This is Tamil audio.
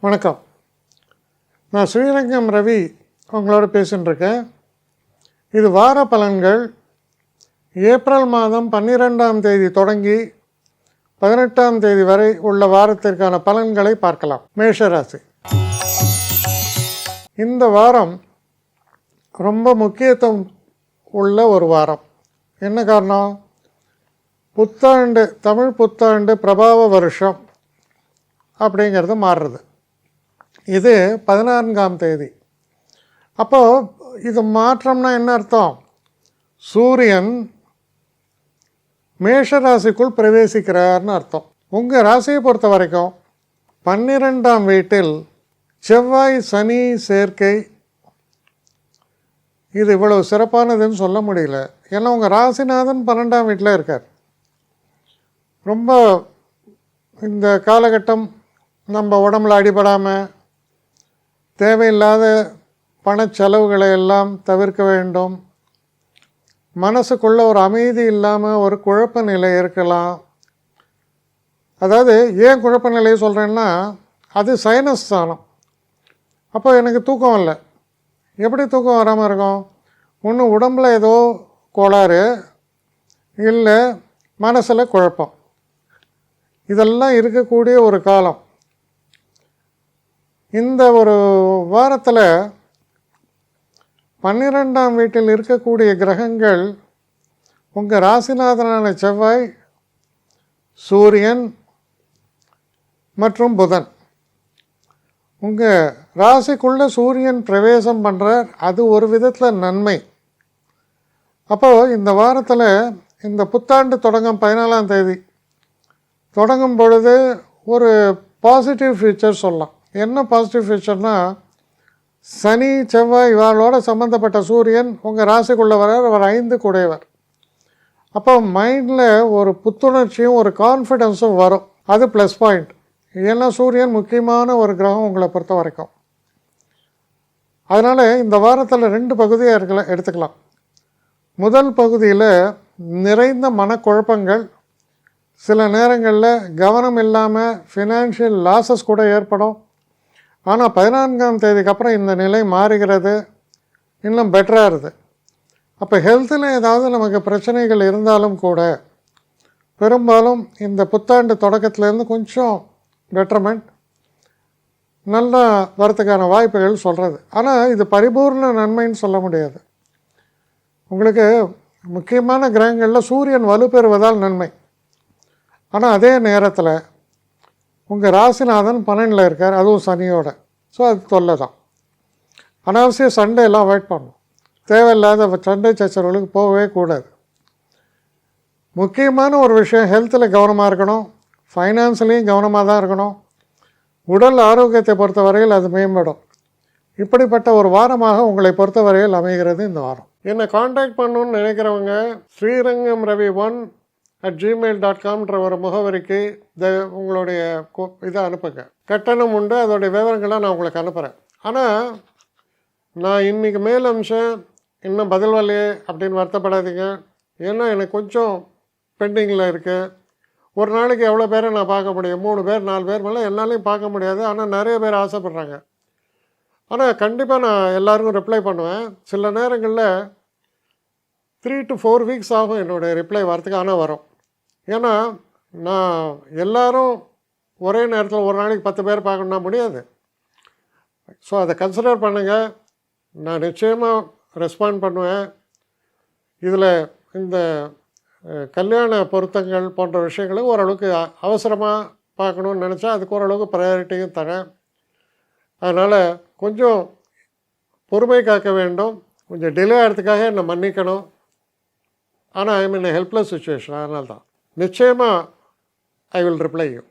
வணக்கம். நான் ஸ்ரீரங்கம் ரவி உங்களோட பேசிகிட்டுருக்கேன். இது வார பலன்கள். ஏப்ரல் மாதம் 12ஆம் தேதி தொடங்கி 18ஆம் தேதி வரை உள்ள வாரத்திற்கான பலன்களை பார்க்கலாம். மேஷராசி. இந்த வாரம் ரொம்ப முக்கியத்துவம் உள்ள ஒரு வாரம். என்ன காரணம்? புத்தாண்டு, தமிழ் புத்தாண்டு பிரபாவ வருஷம் அப்படிங்கிறது மாறுறது. இது 14ஆம் தேதி. அப்போது இது மாற்றம்னா என்ன அர்த்தம்? சூரியன் மேஷ ராசிக்குள் பிரவேசிக்கிறார்னு அர்த்தம். உங்கள் ராசியை பொறுத்த வரைக்கும் 12ஆம் வீட்டில் செவ்வாய் சனி சேர்க்கை. இது இவ்வளவு சிறப்பானதுன்னு சொல்ல முடியல. ஏன்னா உங்கள் ராசிநாதன் 12ஆம் வீட்டில் இருக்கார். ரொம்ப இந்த காலகட்டம் நம்ம உடம்புல அடிபடாமல் தேவையில்லாத பணச்செலவுகளை எல்லாம் தவிர்க்க வேண்டும். மனசுக்குள்ள ஒரு அமைதி இல்லாமல் ஒரு குழப்ப நிலை இருக்கலாம். அதாவது ஏன் குழப்ப நிலையை சொல்கிறேன்னா, அது சைனஸ் ஸ்தானம். அப்போ எனக்கு தூக்கம் இல்லை. எப்படி தூக்கம் வராமல் இருக்கும்? ஒன்று உடம்பில் ஏதோ கோளாறு, இல்லை மனசில் குழப்பம். இதெல்லாம் இருக்கக்கூடிய ஒரு காலம். இந்த ஒரு வாரத்தில் 12ஆம் வீட்டில் இருக்கக்கூடிய கிரகங்கள் உங்கள் ராசிநாதனான செவ்வாய், சூரியன் மற்றும் புதன். உங்கள் ராசிக்குள்ளே சூரியன் பிரவேசம் பண்ணுறார். அது ஒரு விதத்தில் நன்மை. அப்போது இந்த வாரத்தில் இந்த புத்தாண்டு தொடங்கும் 14ஆம் தேதி தொடங்கும் பொழுது ஒரு பாசிட்டிவ் ஃபியூச்சர் சொல்லலாம். என்ன பாசிட்டிவ் ஃபியூச்சர்னால், சனி செவ்வாய் இவாளோட சம்மந்தப்பட்ட சூரியன் உங்கள் ராசிக்குள்ளே வரார். அவர் 5 கூடையவர். அப்போ மைண்டில் ஒரு புத்துணர்ச்சியும் ஒரு கான்ஃபிடென்ஸும் வரும். அது ப்ளஸ் பாயிண்ட். ஏன்னா சூரியன் முக்கியமான ஒரு கிரகம் உங்களை பொறுத்த வரைக்கும். அதனால் இந்த வாரத்தில் 2 பகுதியாக எடுத்துக்கலாம். முதல் பகுதியில் நிறைந்த மனக்குழப்பங்கள், சில நேரங்களில் கவனம் இல்லாமல் ஃபினான்ஷியல் லாஸஸ் கூட ஏற்படும். ஆனால் 14ஆம் தேதிக்கு அப்புறம் இந்த நிலை மாறுகிறது, இன்னும் பெட்டராக இருக்குது. அப்போ ஹெல்த்தில் ஏதாவது நமக்கு பிரச்சனைகள் இருந்தாலும் கூட பெரும்பாலும் இந்த புத்தாண்டு தொடக்கத்துலேருந்து கொஞ்சம் பெட்டர்மெண்ட் நல்லா வரத்துக்கான வாய்ப்புகள் சொல்கிறது. ஆனால் இது பரிபூர்ண நன்மைன்னு சொல்ல முடியாது. உங்களுக்கு முக்கியமான கிரகங்களில் சூரியன் வலுப்பெறுவதால் நன்மை. ஆனால் அதே நேரத்தில் உங்கள் ராசிநாதன் 12ல் இருக்கார், அதுவும் சனியோட. ஸோ அது தொல்லை தான். அனாவசிய சண்டையெல்லாம் அவாய்ட் பண்ணணும். தேவையில்லாத சண்டை சச்சரவுகளுக்கு போகவே கூடாது. முக்கியமான ஒரு விஷயம், ஹெல்த்தில் கவனமாக இருக்கணும். ஃபைனான்ஸ்லேயும் கவனமாக தான் இருக்கணும். உடல் ஆரோக்கியத்தை பொறுத்தவரையில் அது மேம்படும். இப்படிப்பட்ட ஒரு வாரமாக உங்களை பொறுத்தவரையில் அமைகிறது இந்த வாரம். என்னை காண்டாக்ட் பண்ணணுன்னு நினைக்கிறவங்க ஸ்ரீரங்கம் ரவி 1@gmail.comன்ற ஒரு முகவரிக்கு உங்களுடைய இதை அனுப்புங்க. கட்டணம் உண்டு, அதோடைய விவரங்களை நான் உங்களுக்கு அனுப்புகிறேன். ஆனால் நான் இன்றைக்கி மேல் அம்சம் இன்னும் பதில் வரலையே அப்படின்னு வருத்தப்படாதீங்க. ஏன்னா எனக்கு கொஞ்சம் பெண்டிங்கில் இருக்குது. ஒரு நாளைக்கு எவ்வளோ பேரை நான் பார்க்க முடியும்? 3 பேர் 4 பேர் மேலே என்னாலையும் பார்க்க முடியாது. ஆனால் நிறைய பேர் ஆசைப்பட்றாங்க. ஆனால் கண்டிப்பாக நான் எல்லாருக்கும் ரிப்ளை பண்ணுவேன். சில நேரங்களில் 3 to 4 வீக்ஸ் ஆகும் என்னுடைய ரிப்ளை வரத்துக்கு. ஆனால் வரும். ஏன்னா நான் எல்லோரும் ஒரே நேரத்தில் ஒரு நாளைக்கு 10 பேர் பார்க்கணுன்னா முடியாது. ஸோ அதை கன்சிடர் பண்ணுங்கள். நான் நிச்சயமாக ரெஸ்பாண்ட் பண்ணுவேன். இதில் இந்த கல்யாண பொருத்தங்கள் போன்ற விஷயங்களை ஓரளவுக்கு அவசரமாக பார்க்கணுன்னு நினச்சா அதுக்கு ஓரளவுக்கு ப்ரையாரிட்டியும் தரேன். அதனால் கொஞ்சம் பொறுமை காக்க வேண்டும். கொஞ்சம் டிலே ஆகிறதுக்காக என்னை மன்னிக்கணும். ஆனால் ஐ மீன் ஹெல்ப்லெஸ் சுச்சுவேஷன். அதனால தான் நிச்சயமாக ஐ வில் ரிப்ளை யூ.